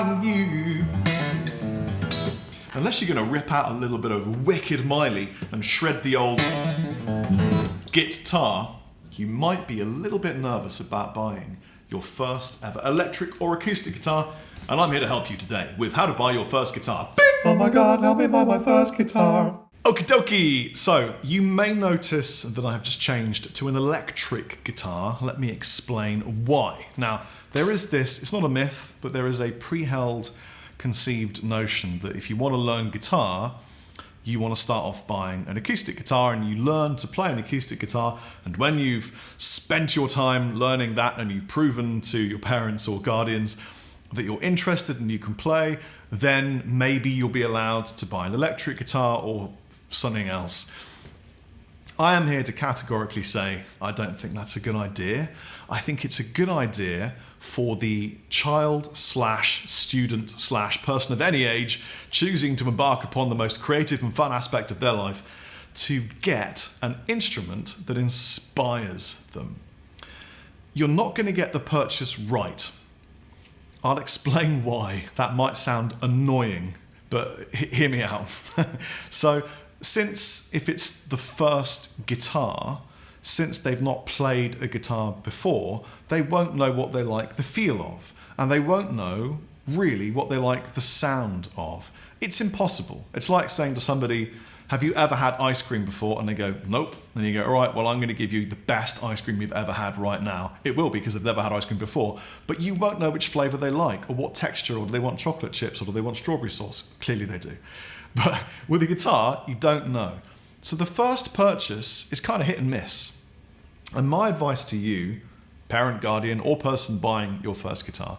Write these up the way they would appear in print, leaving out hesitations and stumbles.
buying you. Unless you're going to rip out a little bit of Wicked Miley and shred the old guitar, you might be a little bit nervous about buying your first ever electric or acoustic guitar, and I'm here to help you today with how to buy your first guitar. Bing! Oh my God, help me buy my first guitar. Okie dokie! So, you may notice that I have just changed to an electric guitar. Let me explain why. Now, there is this, it's not a myth, but there is a pre-held conceived notion that if you want to learn guitar, you want to start off buying an acoustic guitar and you learn to play an acoustic guitar, and when you've spent your time learning that and you've proven to your parents or guardians that you're interested and you can play, then maybe you'll be allowed to buy an electric guitar or something else. I am here to categorically say I don't think that's a good idea. I think it's a good idea for the child slash student slash person of any age choosing to embark upon the most creative and fun aspect of their life to get an instrument that inspires them. You're not going to get the purchase right. I'll explain why. That might sound annoying, but hear me out. So, since if it's the first guitar, since they've not played a guitar before, they won't know what they like the feel of, and they won't know really what they like the sound of. It's impossible. It's like saying to somebody, have you ever had ice cream before? And they go, nope. Then you go, all right, well, I'm going to give you the best ice cream you've ever had right now. It will be because they've never had ice cream before, but you won't know which flavor they like or what texture, or do they want chocolate chips or do they want strawberry sauce? Clearly they do. But with a guitar, you don't know. So the first purchase is kind of hit and miss. And my advice to you, parent, guardian, or person buying your first guitar,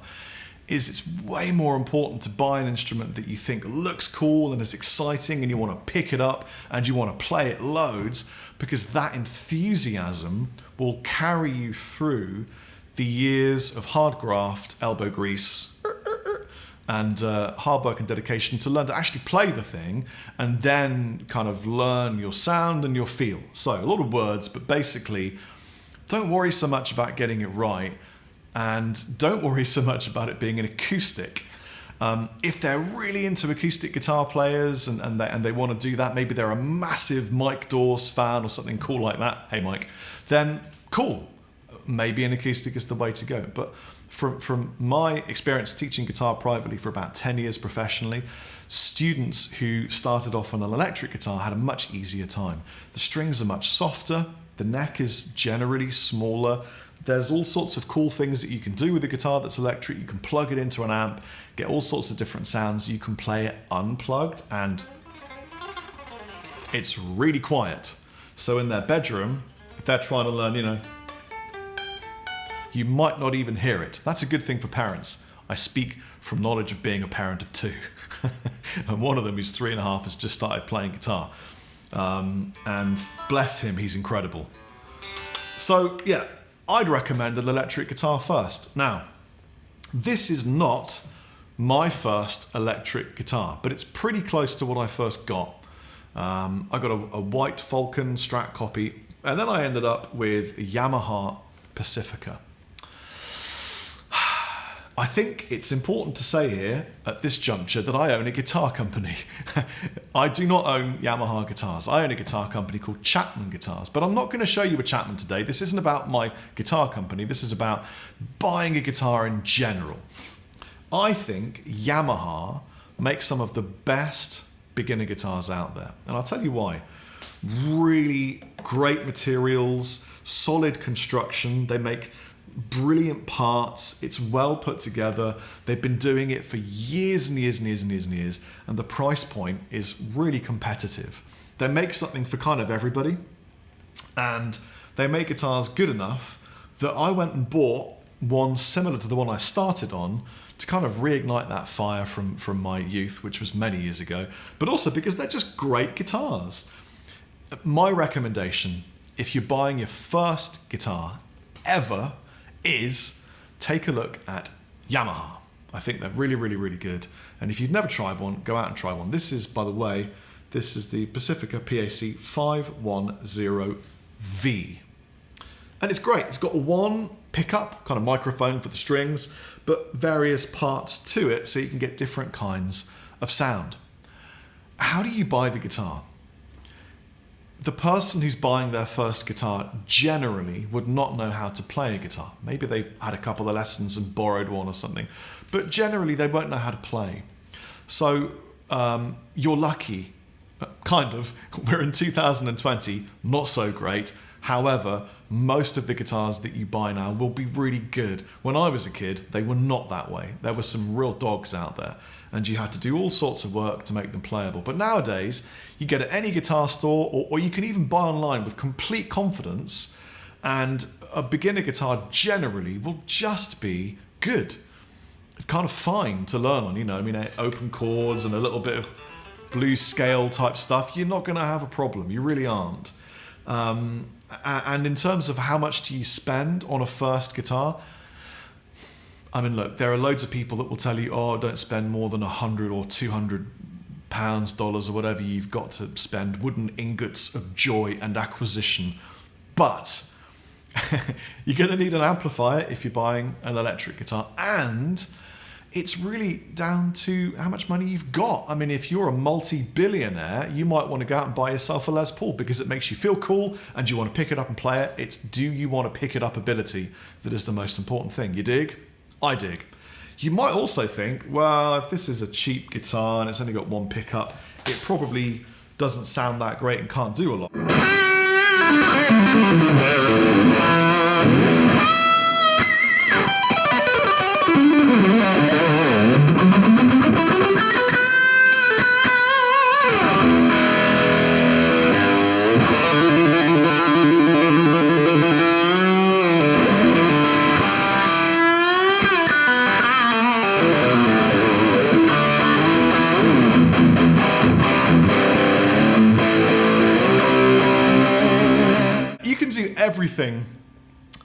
is it's way more important to buy an instrument that you think looks cool and is exciting and you want to pick it up and you want to play it loads, because that enthusiasm will carry you through the years of hard graft, elbow grease, and hard work and dedication to learn to actually play the thing and then kind of learn your sound and your feel. So a lot of words, but basically don't worry so much about getting it right, and don't worry so much about it being an acoustic. If they're really into acoustic guitar players and they want to do that, maybe they're a massive Mike Dawes fan or something cool like that, hey Mike, then cool. Maybe an acoustic is the way to go. But from my experience teaching guitar privately for about 10 years professionally, students who started off on an electric guitar had a much easier time. The strings are much softer, the neck is generally smaller. There's all sorts of cool things that you can do with a guitar that's electric. You can plug it into an amp, get all sorts of different sounds. You can play it unplugged and it's really quiet. So in their bedroom, if they're trying to learn, you might not even hear it. That's a good thing for parents. I speak from knowledge of being a parent of two. And one of them, who's 3.5, has just started playing guitar. And bless him, he's incredible. So yeah, I'd recommend an electric guitar first. Now, this is not my first electric guitar, but it's pretty close to what I first got. I got a white Falcon Strat copy, and then I ended up with a Yamaha Pacifica. I think it's important to say here at this juncture that I own a guitar company. I do not own Yamaha guitars. I own a guitar company called Chapman Guitars, but I'm not going to show you a Chapman today. This isn't about my guitar company. This is about buying a guitar in general. I think Yamaha makes some of the best beginner guitars out there, and I'll tell you why. Really great materials, solid construction. They make brilliant parts. It's well put together. They've been doing it for years and years and years and years and years, and the price point is really competitive. They make something for kind of everybody, and they make guitars good enough that I went and bought one similar to the one I started on to kind of reignite that fire from my youth, which was many years ago, but also because they're just great guitars. My recommendation, if you're buying your first guitar ever, is take a look at Yamaha. I think they're really, really, really good. And if you've never tried one, go out and try one. This is, by the way, this is the Pacifica PAC 510V. And it's great. It's got one pickup, kind of microphone for the strings, but various parts to it so you can get different kinds of sound. How do you buy the guitar? The person who's buying their first guitar generally would not know how to play a guitar. Maybe they've had a couple of lessons and borrowed one or something, but generally they won't know how to play. So you're lucky, kind of. We're in 2020, not so great. However, most of the guitars that you buy now will be really good. When I was a kid, they were not that way. There were some real dogs out there, and you had to do all sorts of work to make them playable. But nowadays, you get at any guitar store, or you can even buy online with complete confidence, and a beginner guitar generally will just be good. It's kind of fine to learn on, open chords and a little bit of blues scale type stuff. You're not going to have a problem. You really aren't. And in terms of how much do you spend on a first guitar, look, there are loads of people that will tell you, don't spend more than £100 or £200, dollars, or whatever you've got to spend, wooden ingots of joy and acquisition. But you're going to need an amplifier if you're buying an electric guitar, and it's really down to how much money you've got. If you're a multi-billionaire, you might want to go out and buy yourself a Les Paul because it makes you feel cool and you want to pick it up and play it. It's do you want to pick it up ability that is the most important thing. You dig? I dig. You might also think, well, if this is a cheap guitar and it's only got one pickup, it probably doesn't sound that great and can't do a lot. Everything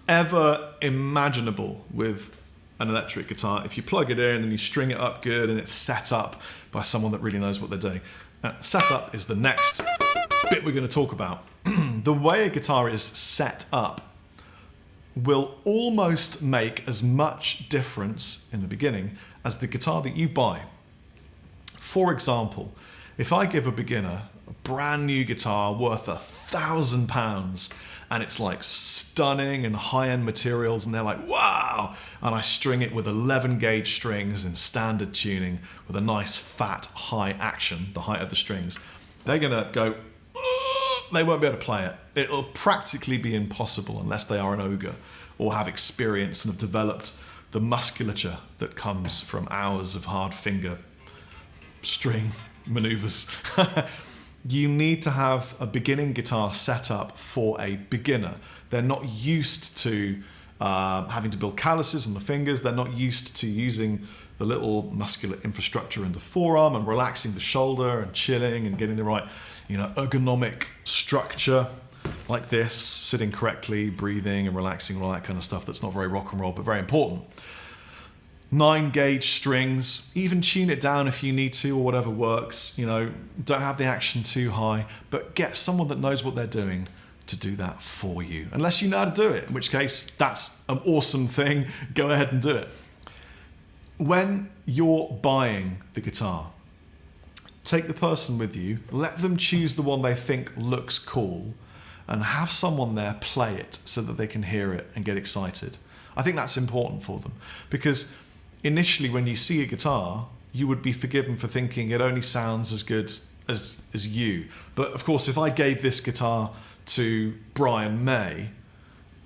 ever imaginable with an electric guitar if you plug it in and you string it up good and it's set up by someone that really knows what they're doing. Setup is the next bit we're going to talk about. The way a guitar is set up will almost make as much difference in the beginning as the guitar that you buy. For example, if I give a beginner a brand new guitar worth £1,000 and it's like stunning and high-end materials and they're like, wow, and I string it with 11 gauge strings in standard tuning with a nice fat high action, the height of the strings, they're gonna go, they won't be able to play it. It'll practically be impossible unless they are an ogre or have experience and have developed the musculature that comes from hours of hard finger string maneuvers. You need to have a beginning guitar set up for a beginner. They're not used to having to build calluses on the fingers. They're not used to using the little muscular infrastructure in the forearm and relaxing the shoulder and chilling and getting the right, ergonomic structure like this, sitting correctly, breathing and relaxing, all that kind of stuff. That's not very rock and roll, but very important. 9 gauge strings, even tune it down if you need to or whatever works. Don't have the action too high, but get someone that knows what they're doing to do that for you. Unless you know how to do it, in which case that's an awesome thing. Go ahead and do it. When you're buying the guitar, take the person with you, let them choose the one they think looks cool, and have someone there play it so that they can hear it and get excited. I think that's important for them because initially, when you see a guitar, you would be forgiven for thinking it only sounds as good as you. But of course, if I gave this guitar to Brian May,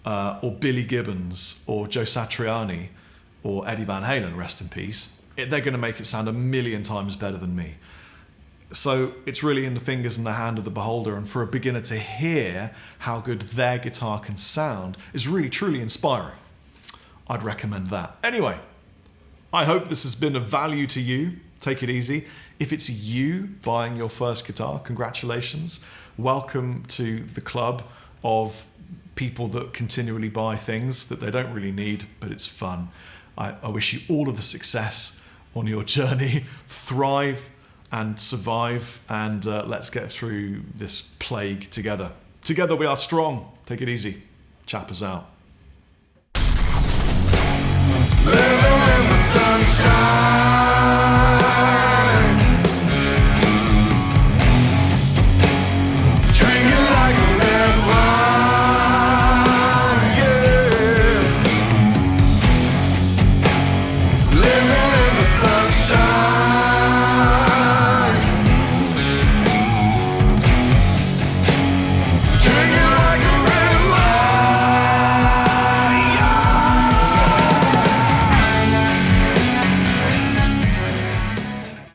or Billy Gibbons, or Joe Satriani, or Eddie Van Halen, rest in peace, they're going to make it sound a million times better than me. So it's really in the fingers and the hand of the beholder, and for a beginner to hear how good their guitar can sound is really, truly inspiring. I'd recommend that. Anyway, I hope this has been of value to you. Take it easy. If it's you buying your first guitar, congratulations. Welcome to the club of people that continually buy things that they don't really need, but it's fun. I wish you all of the success on your journey. Thrive and survive, and let's get through this plague together. Together we are strong. Take it easy. Chappers out. living in the sunshine.